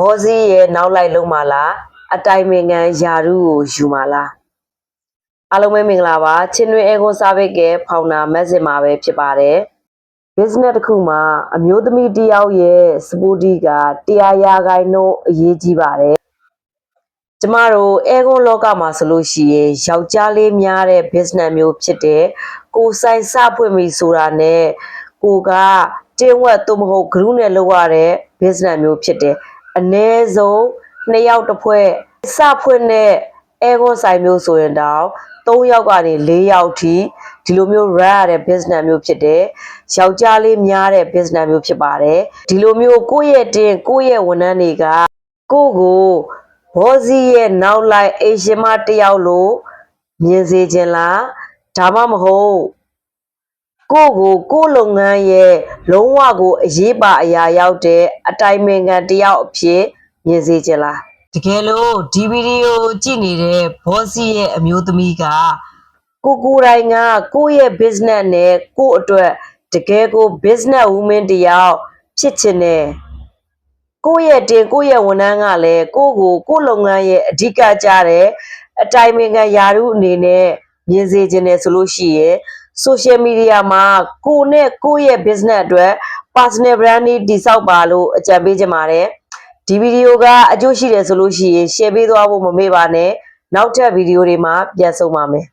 ဘောစီရဲ့နောက်လိုက်လုံးမလားအတိုင်ပင်ခံယာရုကိုယူမလားအားလုံးပဲမင်္ဂလာပါချင်းတွင်အေကွန်စာဘစ်ကဖောင်နာမက်ဆေ့မှာပဲဖြစ်ပါတယ် business တစ်ခုမှာအမျိုးသမီးတစ်ယောက်ရဲ့ supporti က100%အရေးကြီးပါတယ်ကျမတို့အေကွန်လောကမှာဆိုလို့ရှိရင်ယောက်ျားလေးများတဲ့ business မျိုးဖြစ်တဲ့ကိုဆိုင်စဖွင့်ပြီဆိုတာနဲ့ကိုကတင်းဝက်သို့မဟုတ် group နဲ့လုပ်ရတဲ့ business မျိုးဖြစ်တယ်အနည်းဆုံး2ယောက်တစ်ဖွဲ့စဖွင့်တဲ့အေကွန်ဆိုင်မျိုးဆိုရင်တော့3ယောက်ကနေ4ယောက်ထိဒီလိုမျိုး run ရတဲ့ business မျိုးဖြစ်တယ်ယောက်ျားလေးများတဲ့ business မျိုးဖြစ်ပါတယ်ဒီလိုမျိုးကိုယ့်ရဲ့တင်ကိုယ့်ရဲ့ဝန်ထမ်းတွေကကိုဘောစီရဲ့နောက်လိုက်အေရှင်မတစ်ယောက်လို့မြင်စေခြင်းလားဒါမှမဟုတ်ကိုလုပ်ငန်းရဲ့လုံးဝကိုအရေးပါအရာရောက်တဲ့အတိုင်ပင်ခံတစ်ယောက်အဖြစ်မြင်စေခြင်းလားတကယ်လို့ဒီဗီဒီယိုကြည့်နေတဲ့ဘောစီရဲ့အမျိုးသမီးကကိုယ်တိုင်ကကိုယ့်ရဲ့ business နဲ့ကိုယ့်အတွက်တကယ်ကို business woman တစ်ယောက်ဖြစ်ချင်တယ်ကိုယ့်ရဲ့ဝန်ထမ်းကလည်းကိုလုပ်ငန်းရဲ့အဓိကကျတဲ့အတိုင်ပင်ခံယာရုအနေနဲ့မြင်စေခြင်းတယ်ဆိုလို့ရှိရင် social media မှာကိုယ့်ရဲ့ business အတွက် personal branding တည်ဆောက်ပါလို့အကြံပေးချင်ပါတယ်ဒီဗီဒီယိုကအကျိုးရှိတယ်ဆိုလို့ရှိရင် share ပေးသွားဖို့မမေ့ပါနဲ့နောက်ထပ်ဗီဒီယိုတွေမှာပြန်ဆုံပါမယ်